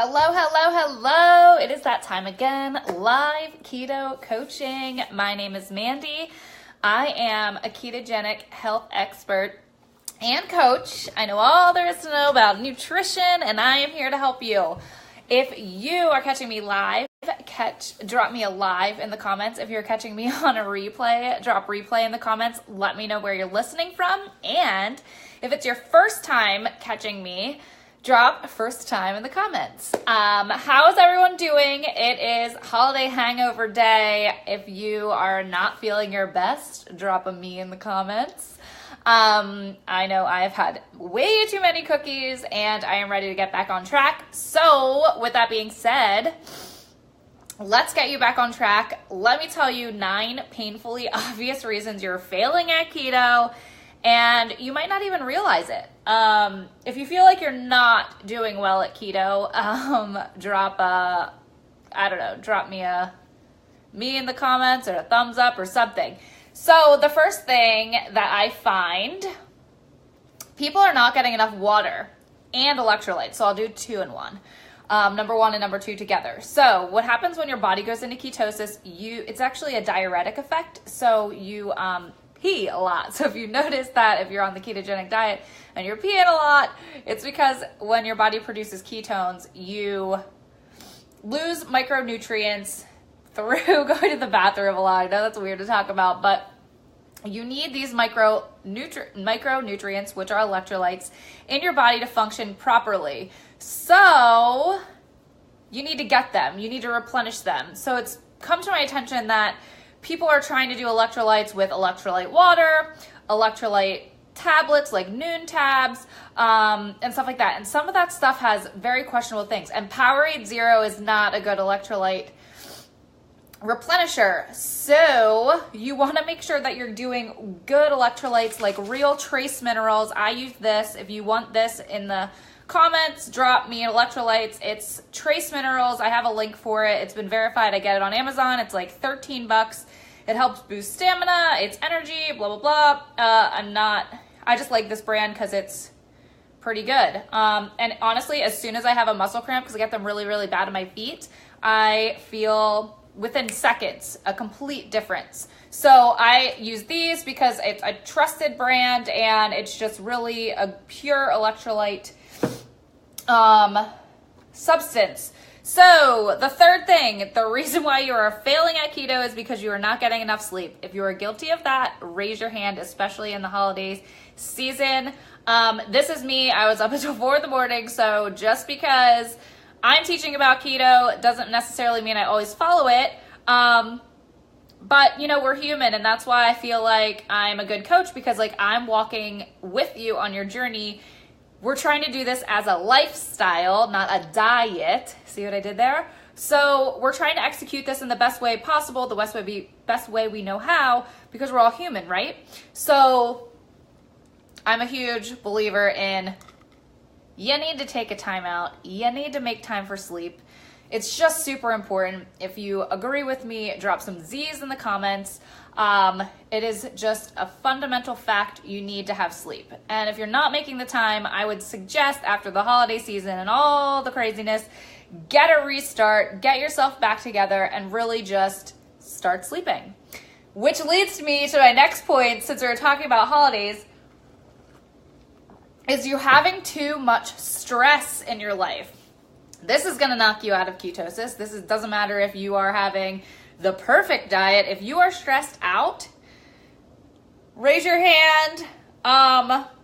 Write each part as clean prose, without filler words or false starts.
Hello, hello, hello. It is that time again, live keto coaching. My name is Mandy. I am a ketogenic health expert and coach. I know all there is to know about nutrition, and I am here to help you. If you are catching me live, drop me a live in the comments. If you're catching me on a replay, drop replay in the comments. Let me know where you're listening from. And if it's your first time catching me, drop first time in the comments. How is everyone doing? It is holiday hangover day. If you are not feeling your best, drop a me in the comments. I know I have had way too many cookies and I am ready to get back on track. So with that being said, let's get you back on track. Let me tell you 9 painfully obvious reasons you're failing at keto, and you might not even realize it. If you feel like you're not doing well at keto, drop me a me in the comments or a thumbs up or something. So the first thing that I find, people are not getting enough water and electrolytes. So I'll do 2 in 1. Number 1 and number 2 together. So what happens when your body goes into ketosis, it's actually a diuretic effect. So you pee a lot. So if you notice that if you're on the ketogenic diet and you're peeing a lot, it's because when your body produces ketones, you lose micronutrients through going to the bathroom a lot. I know that's weird to talk about, but you need these micronutrients, which are electrolytes, in your body to function properly. So you need to get them. You need to replenish them. So it's come to my attention that people are trying to do electrolytes with electrolyte water, electrolyte tablets like Noon tabs, and stuff like that. And some of that stuff has very questionable things. And Powerade Zero is not a good electrolyte replenisher. So you want to make sure that you're doing good electrolytes like real trace minerals. I use this. If you want this in the comments, drop me electrolytes. It's trace minerals. I have a link for it. It's been verified. I get it on Amazon. It's like $13. It helps boost stamina. It's energy, blah, blah, blah. I just like this brand because it's pretty good. And honestly, as soon as I have a muscle cramp, because I get them really, really bad in my feet, I feel within seconds a complete difference. So I use these because it's a trusted brand and it's just really a pure electrolyte substance. So the third thing, the reason why you are failing at keto is because you are not getting enough sleep. If you are guilty of that, raise your hand, especially in the holidays season. This is me. I was up until 4 in the morning. So just because I'm teaching about keto doesn't necessarily mean I always follow it. But we're human, and that's why I feel like I'm a good coach, because like I'm walking with you on your journey. We're trying to do this as a lifestyle, not a diet. See what I did there? So we're trying to execute this in the best way possible, the best way we know how, because we're all human, right? So I'm a huge believer in you need to take a time out. You need to make time for sleep. It's just super important. If you agree with me, drop some Z's in the comments. It is just a fundamental fact. You need to have sleep. And if you're not making the time, I would suggest after the holiday season and all the craziness, get a restart, get yourself back together, and really just start sleeping. Which leads me to my next point, since we're talking about holidays, is you're having too much stress in your life. This is going to knock you out of ketosis. Doesn't matter if you are having the perfect diet. If you are stressed out, raise your hand.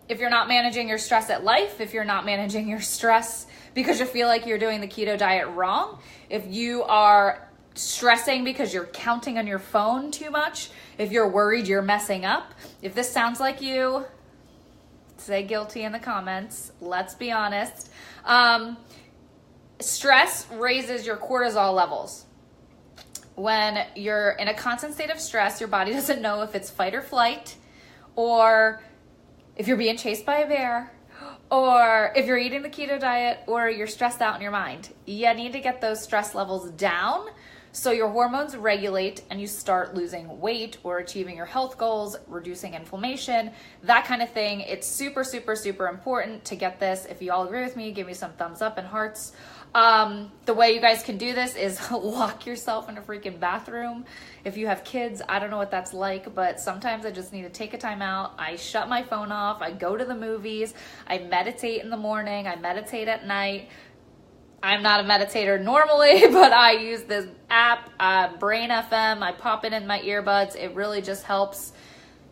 If you're not managing your stress at life, if you're not managing your stress because you feel like you're doing the keto diet wrong, if you are stressing because you're counting on your phone too much, if you're worried you're messing up, if this sounds like you, say guilty in the comments. Let's be honest. Stress raises your cortisol levels. When you're in a constant state of stress, your body doesn't know if it's fight or flight, or if you're being chased by a bear, or if you're eating the keto diet, or you're stressed out in your mind. You need to get those stress levels down So your hormones regulate and you start losing weight or achieving your health goals, reducing inflammation, that kind of thing. It's super, super, super important to get this. If you all agree with me, give me some thumbs up and hearts. The way you guys can do this is lock yourself in a freaking bathroom. If you have kids, I don't know what that's like, but sometimes I just need to take a time out. I shut my phone off. I go to the movies. I meditate in the morning. I meditate at night. I'm not a meditator normally, but I use this app, Brain FM. I pop it in my earbuds. It really just helps,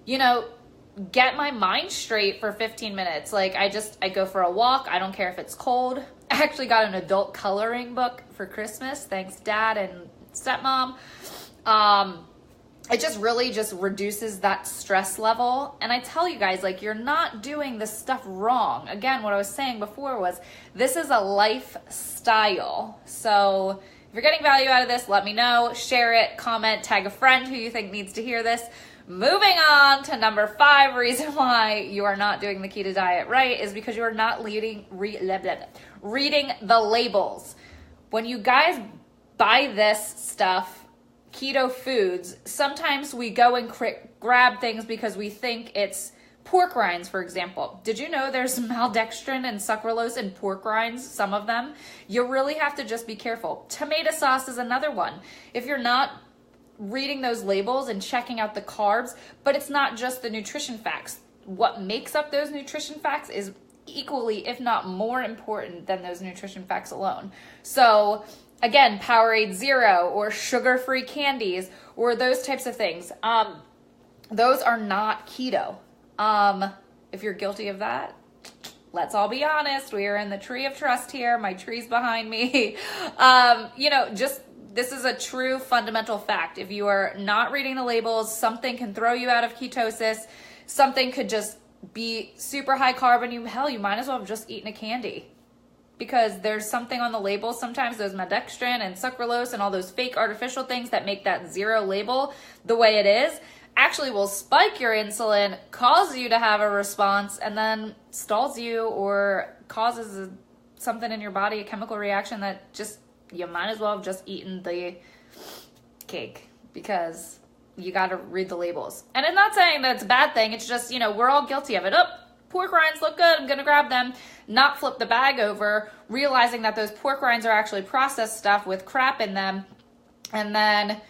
get my mind straight for 15 minutes. Like I go for a walk. I don't care if it's cold. I actually got an adult coloring book for Christmas. Thanks, Dad and stepmom. It just really just reduces that stress level. And I tell you guys, like, you're not doing this stuff wrong. Again, what I was saying before was this is a lifestyle. So if you're getting value out of this, let me know, share it, comment, tag a friend who you think needs to hear this. Moving on to number 5, reason why you are not doing the keto diet right is because you are not reading the labels. When you guys buy this stuff, keto foods, sometimes we go and grab things because we think it's pork rinds, for example. Did you know there's maltodextrin and sucralose in pork rinds, some of them? You really have to just be careful. Tomato sauce is another one. If you're not reading those labels and checking out the carbs, but it's not just the nutrition facts. What makes up those nutrition facts is equally, if not more important than those nutrition facts alone. So again, Powerade Zero or sugar-free candies or those types of things. Those are not keto. If you're guilty of that, let's all be honest. We are in the tree of trust here. My tree's behind me. This is a true fundamental fact. If you are not reading the labels, something can throw you out of ketosis. Something could just be super high carb and you might as well have just eaten a candy. Because there's something on the label, sometimes those maltodextrin and sucralose and all those fake artificial things that make that zero label the way it is, actually will spike your insulin, cause you to have a response, and then stalls you or causes something in your body, a chemical reaction that just, you might as well have just eaten the cake because you got to read the labels. And I'm not saying that's a bad thing. It's just, we're all guilty of it. Pork rinds look good, I'm gonna grab them, not flip the bag over, realizing that those pork rinds are actually processed stuff with crap in them, and then,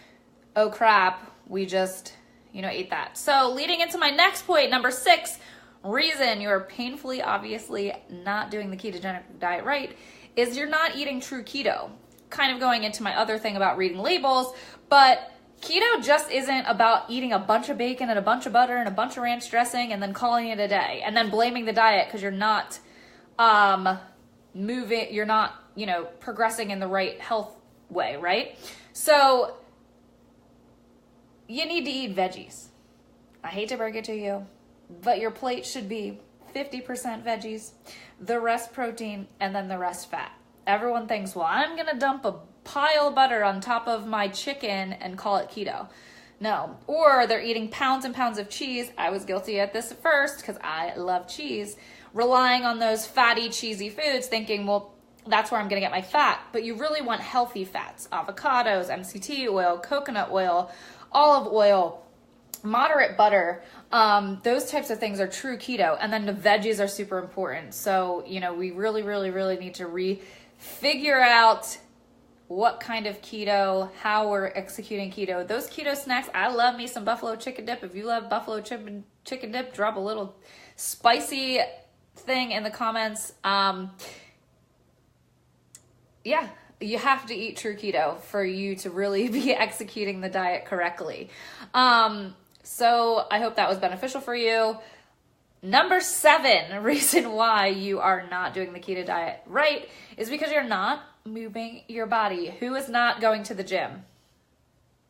oh crap, we just, ate that. So leading into my next point, number 6, reason you're painfully, obviously not doing the ketogenic diet right, is you're not eating true keto. Kind of going into my other thing about reading labels, but keto just isn't about eating a bunch of bacon and a bunch of butter and a bunch of ranch dressing and then calling it a day and then blaming the diet because you're not you're not, progressing in the right health way, right? So you need to eat veggies. I hate to break it to you, but your plate should be 50% veggies, the rest protein, and then the rest fat. Everyone thinks, well, I'm going to dump a pile of butter on top of my chicken and call it keto. No. Or they're eating pounds and pounds of cheese. I was guilty at this at first because I love cheese. Relying on those fatty, cheesy foods, thinking, well, that's where I'm going to get my fat. But you really want healthy fats. Avocados, MCT oil, coconut oil, olive oil, moderate butter. Those types of things are true keto. And then the veggies are super important. So, we really, really, really need to figure out what kind of keto, how we're executing keto. Those keto snacks, I love me some buffalo chicken dip. If you love buffalo chicken dip, drop a little spicy thing in the comments. Yeah, you have to eat true keto for you to really be executing the diet correctly. So I hope that was beneficial for you. Number 7 reason why you are not doing the keto diet right is because you're not moving your body. Who is not going to the gym?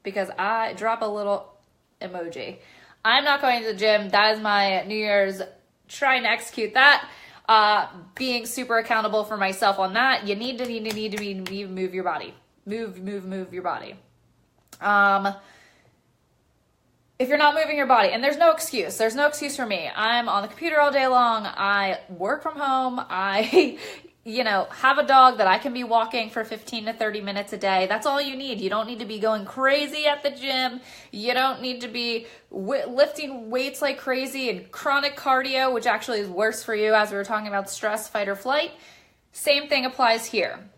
Because I drop a little emoji. I'm not going to the gym. That is my New Year's, trying to execute that. Being super accountable for myself on that. You need to move your body. Move your body. If you're not moving your body, and there's no excuse. There's no excuse for me. I'm on the computer all day long. I work from home. I have a dog that I can be walking for 15 to 30 minutes a day. That's all you need. You don't need to be going crazy at the gym. You don't need to be lifting weights like crazy and chronic cardio, which actually is worse for you, as we were talking about stress, fight or flight. Same thing applies here.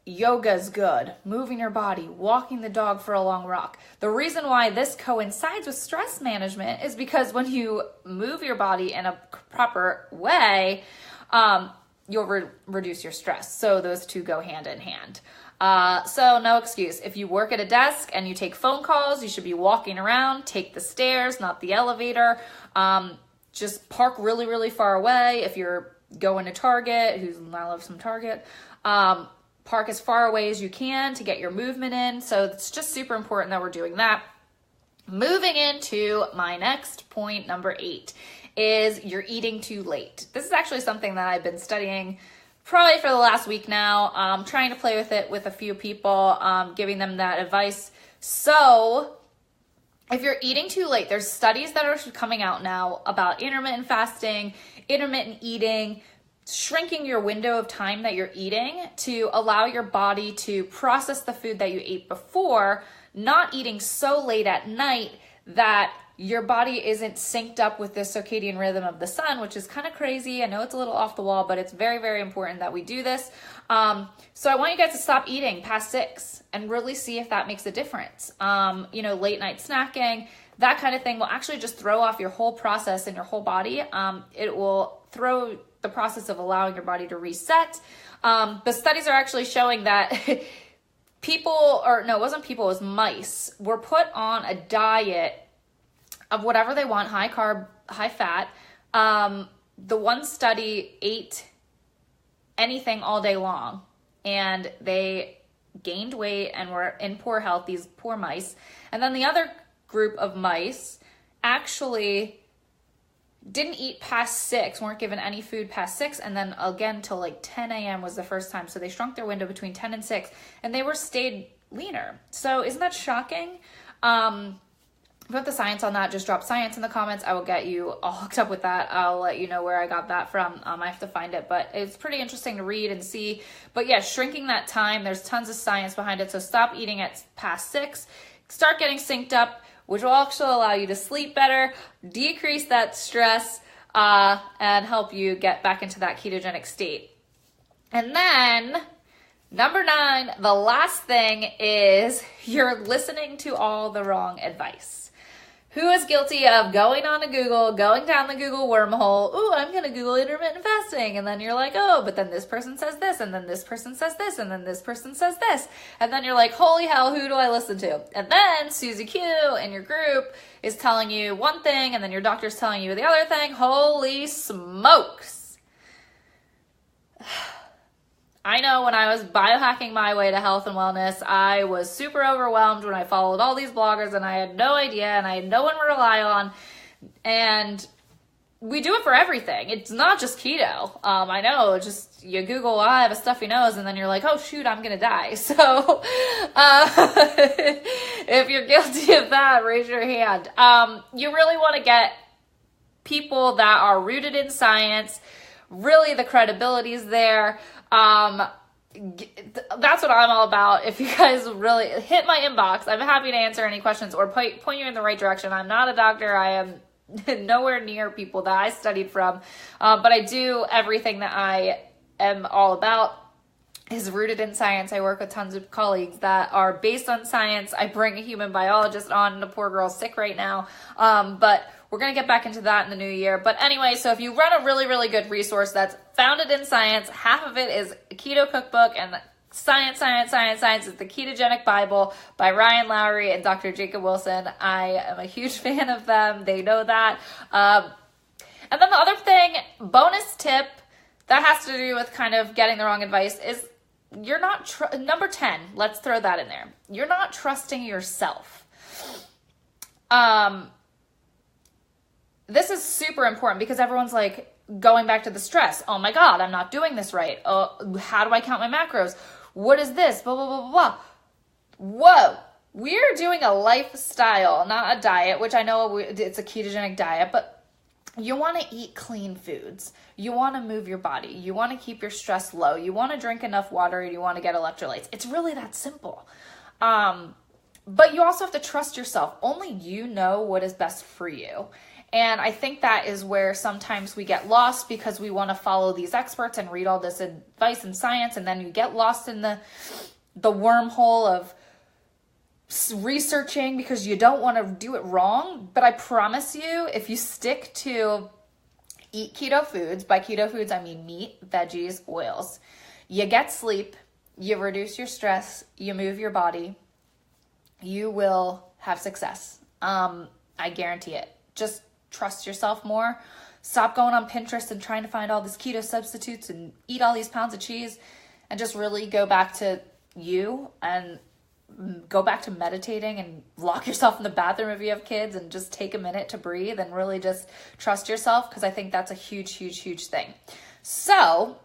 Yoga's good. Moving your body, walking the dog for a long walk. The reason why this coincides with stress management is because when you move your body in a proper way, you'll reduce your stress. So those two go hand in hand. So no excuse. If you work at a desk and you take phone calls, you should be walking around. Take the stairs, not the elevator. Just park really, really far away. If you're going to Target, I love some Target, park as far away as you can to get your movement in. So it's just super important that we're doing that. Moving into my next point, number 8, is you're eating too late. This is actually something that I've been studying probably for the last week now. I'm trying to play with it with a few people, giving them that advice. So if you're eating too late, there's studies that are coming out now about intermittent fasting, intermittent eating, shrinking your window of time that you're eating to allow your body to process the food that you ate before, not eating so late at night that your body isn't synced up with the circadian rhythm of the sun, which is kind of crazy. I know it's a little off the wall, but it's very, very important that we do this. So I want you guys to stop eating past 6 and really see if that makes a difference. Late night snacking, that kind of thing will actually just throw off your whole process in your whole body. It will throw the process of allowing your body to reset. The studies are actually showing that it was mice were put on a diet of whatever they want, high carb, high fat. The one study ate anything all day long, and they gained weight and were in poor health, these poor mice. And then the other group of mice actually didn't eat past 6, weren't given any food past 6, and then again till like 10 a.m. was the first time. So they shrunk their window between 10 and 6, and they stayed leaner. So isn't that shocking? Put the science on that. Just drop science in the comments. I will get you all hooked up with that. I'll let you know where I got that from. I have to find it, but it's pretty interesting to read and see. But yeah, shrinking that time, there's tons of science behind it. So stop eating at past 6, start getting synced up, which will also allow you to sleep better, decrease that stress, and help you get back into that ketogenic state. And then number 9, the last thing is you're listening to all the wrong advice. Who is guilty of going on to Google, going down the Google wormhole? Ooh, I'm going to Google intermittent fasting. And then you're like, oh, but then this person says this, and then this person says this, and then this person says this. And then you're like, holy hell, who do I listen to? And then Susie Q in your group is telling you one thing, and then your doctor's telling you the other thing. Holy smokes. I know when I was biohacking my way to health and wellness, I was super overwhelmed when I followed all these bloggers and I had no idea and I had no one to rely on. And we do it for everything. It's not just keto. I know, just you Google, I have a stuffy nose, and then you're like, oh shoot, I'm going to die. So if you're guilty of that, raise your hand. You really want to get people that are rooted in science. Really, the credibility is there. That's what I'm all about. If you guys really hit my inbox, I'm happy to answer any questions or point you in the right direction. I'm not a doctor. I am nowhere near people that I studied from, but I do everything that I am all about is rooted in science. I work with tons of colleagues that are based on science. I bring a human biologist on. The poor girl's sick right now, but we're going to get back into that in the new year. But anyway, so if you run a really, really good resource that's founded in science, half of it is a keto cookbook, and science is the Ketogenic Bible by Ryan Lowry and Dr. Jacob Wilson. I am a huge fan of them. They know that. And then the other thing, bonus tip that has to do with kind of getting the wrong advice is you're not, number 10, let's throw that in there. You're not trusting yourself. This is super important because everyone's like going back to the stress. Oh my God, I'm not doing this right. How do I count my macros? What is this? Blah, blah, blah, blah. Whoa. We're doing a lifestyle, not a diet, which I know it's a ketogenic diet, but you want to eat clean foods. You want to move your body. You want to keep your stress low. You want to drink enough water. You want to get electrolytes. It's really that simple. But you also have to trust yourself. Only you know what is best for you. And I think that is where sometimes we get lost because we want to follow these experts and read all this advice and science. And then you get lost in the wormhole of researching because you don't want to do it wrong. But I promise you, if you stick to eat keto foods, by keto foods, I mean meat, veggies, oils, you get sleep, you reduce your stress, you move your body, you will have success. I guarantee it. Just trust yourself more. Stop going on Pinterest and trying to find all these keto substitutes and eat all these pounds of cheese, and just really go back to you and go back to meditating and lock yourself in the bathroom if you have kids and just take a minute to breathe and really just trust yourself, because I think that's a huge, huge, huge thing. So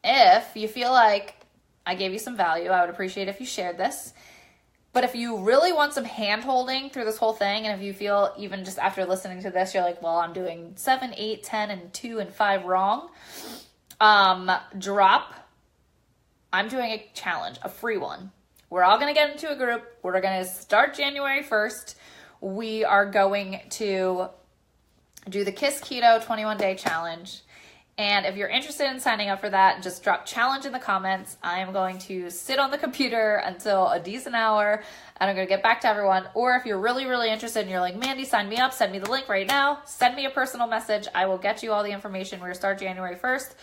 if you feel like I gave you some value, I would appreciate if you shared this. But if you really want some hand holding through this whole thing, and if you feel even just after listening to this, you're like, well, I'm doing 7, 8, 10, and 2 and 5 wrong, I'm doing a challenge, a free one. We're all going to get into a group. We're going to start January 1st. We are going to do the Kiss Keto 21-day challenge. And if you're interested in signing up for that, just drop challenge in the comments. I am going to sit on the computer until a decent hour, and I'm going to get back to everyone. Or if you're really, really interested and you're like, Mandy, sign me up, send me the link right now, send me a personal message. I will get you all the information. We're going to start January 1st.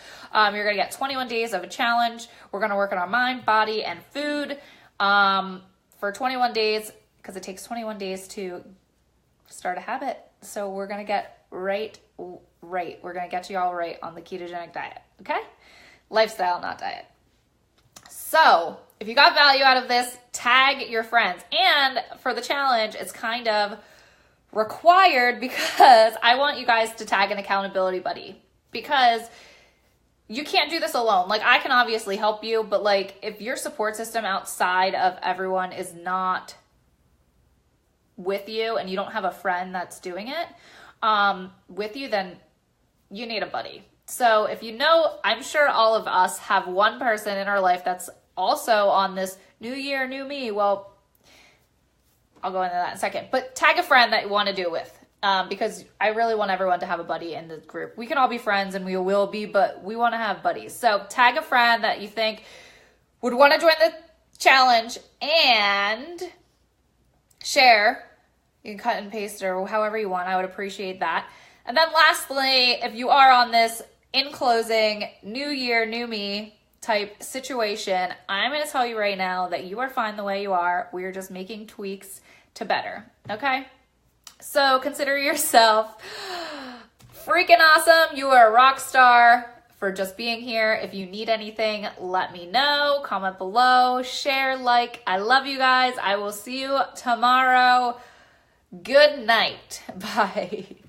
You're going to get 21 days of a challenge. We're going to work on our mind, body, and food for 21 days, because it takes 21 days to start a habit. So we're going to get right. We're going to get you all right on the ketogenic diet, okay? Lifestyle, not diet. So if you got value out of this, tag your friends. And for the challenge, it's kind of required because I want you guys to tag an accountability buddy, because you can't do this alone. Like, I can obviously help you, but like, if your support system outside of everyone is not with you and you don't have a friend that's doing it with you, then you need a buddy. So if you know, I'm sure all of us have one person in our life that's also on this new year, new me. Well, I'll go into that in a second, but tag a friend that you want to do it with. Because I really want everyone to have a buddy in the group. We can all be friends, and we will be, but we want to have buddies. So tag a friend that you think would want to join the challenge and share. You can cut and paste or however you want. I would appreciate that. And then lastly, if you are on this in closing, new year, new me type situation, I'm going to tell you right now that you are fine the way you are. We are just making tweaks to better. Okay? So consider yourself freaking awesome. You are a rock star for just being here. If you need anything, let me know. Comment below, share, like. I love you guys. I will see you tomorrow. Good night. Bye.